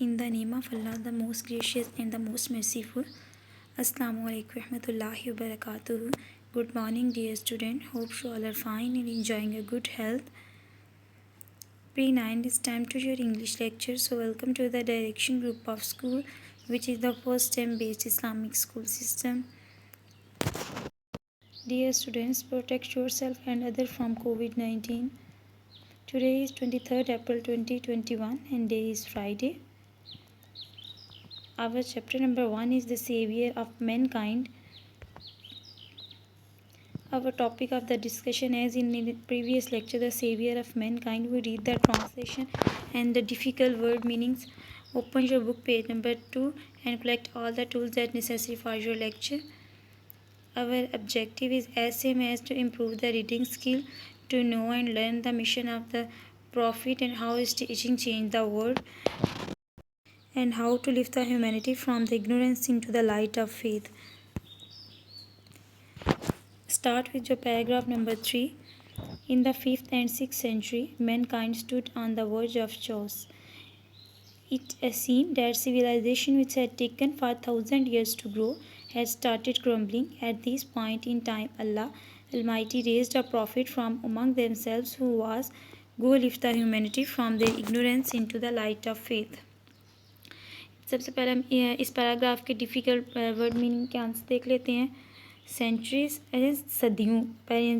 In the name of Allah, the most gracious and the most merciful. Assalamu alaikum warahmatullahi wabarakatuh. Good morning, dear student. Hope you all are fine and enjoying a good health. Pre-9 is time to your English lecture. So welcome to the Direction Group of School, which is the first STEM-based Islamic school system. Dear students, protect yourself and others from COVID-19. Today is 23rd April 2021 and day is Friday. Our chapter number 1 is the Savior of Mankind. Our topic of the discussion is in the previous lecture, the Savior of Mankind. We read the translation and the difficult word meanings. Open your book page number 2 and collect all the tools that are necessary for your lecture. Our objective is as same as to improve the reading skill, to know and learn the mission of the Prophet and how his teaching changed the world, and how to lift the humanity from the ignorance into the light of faith. Start with your paragraph number 3. In the 5th and 6th century, mankind stood on the verge of chaos. It seemed that civilization, which had taken 5,000 years to grow, had started crumbling. At this point in time, Allah Almighty raised a prophet from among themselves who was go lift the humanity from their ignorance into the light of faith. सबसे पहले हम इस paragraph के difficult word meaning के answer देख लेते हैं. Centuries सदियों,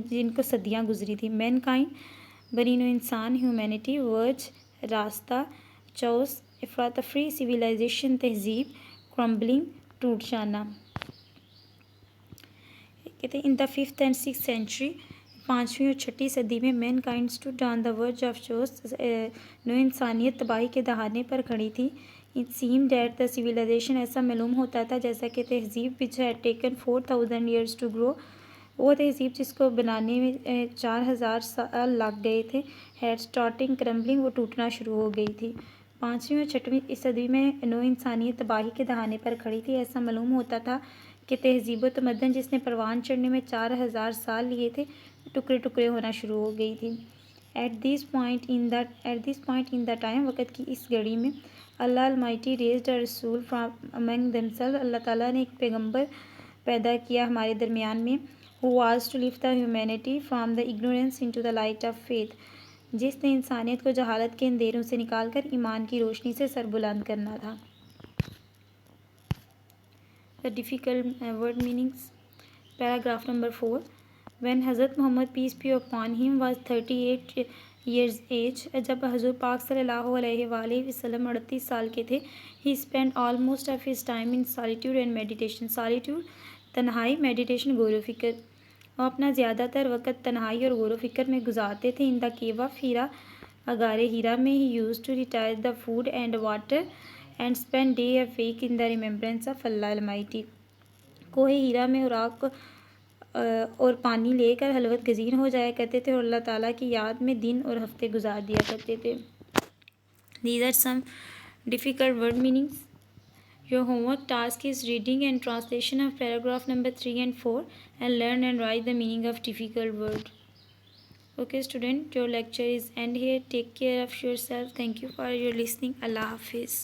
जिनको सदियाँ गुजरी थी. मैनकाइंड बनी नो इंसान, ह्यूमैनिटी वर्ज रास्ता, चौस अफरा तफरी, सिविलाइजेशन तहजीब, क्रम्बलिंग टूट जाना. कहते हैं in the 5th and 6th century, 5वीं और 6ठी सदी में mankind stood on the verge of chaos, no इंसानियत तबाही के दहाने पर खड़ी थी. It seem that the civilization, ऐसा मालूम होता था जैसा कि तहजीब which had taken 4,000 years to grow, वो तहजीब जिसको बनाने में 4,000 साल लग गए थे, हैड स्टार्टिंग क्रम्बलिंग, वो टूटना शुरू हो गई थी. 5वीं और 6वीं सदी में नो इंसानियत तबाही के दहाने पर खड़ी थी. ऐसा मालूम होता था कि तहजीब व तमद्दन जिसने परवान चढ़ने में 4,000 साल लिए थे, टुकड़े टुकड़े होना शुरू हो गई थी. At this point in the time, वक़्त की इस घड़ी में, अल्लाह अलमाइटी रेज्ड अ रसूल फ्रॉम अमंग देमसेल्फ, अल्लाह ताला ने एक पैगंबर पैदा किया हमारे दरमियान में, who was to lift the humanity from the ignorance into the light of faith, जिसने इंसानियत को जहालत के अंधेरों से निकालकर ईमान की रोशनी से सरबुलंद करना था. The difficult word meanings. Paragraph number 4. When Hazrat Muhammad, peace be upon him, was 38 years age, जब हज़रत पाक सल्लल्लाहु अलैहि वसल्लम 38 साल के थे, he spent almost of his time in solitude and meditation. Solitude तन्हाई, meditation गौर फ़िक्र. वो अपना ज़्यादातर वक़्त तन्हाई और गौर फ़िक्र में गुजारते थे. इन द केव ऑफ हीरा, अगारे हीरा में, he used to retire the food and water and spend day a week in the remembrance of Allah Almighty. कोहे हीरा में खुराक और पानी लेकर हलवत गज़ीर हो जाया करते थे और अल्लाह ताला की याद में दिन और हफ्ते गुजार दिया करते थे. These are some difficult word meanings. Your homework task is reading and translation of paragraph number 3 and 4 and learn and write the meaning of difficult word. Okay student, your lecture is end here. Take care of yourself. Thank you for your listening. Allah Hafiz.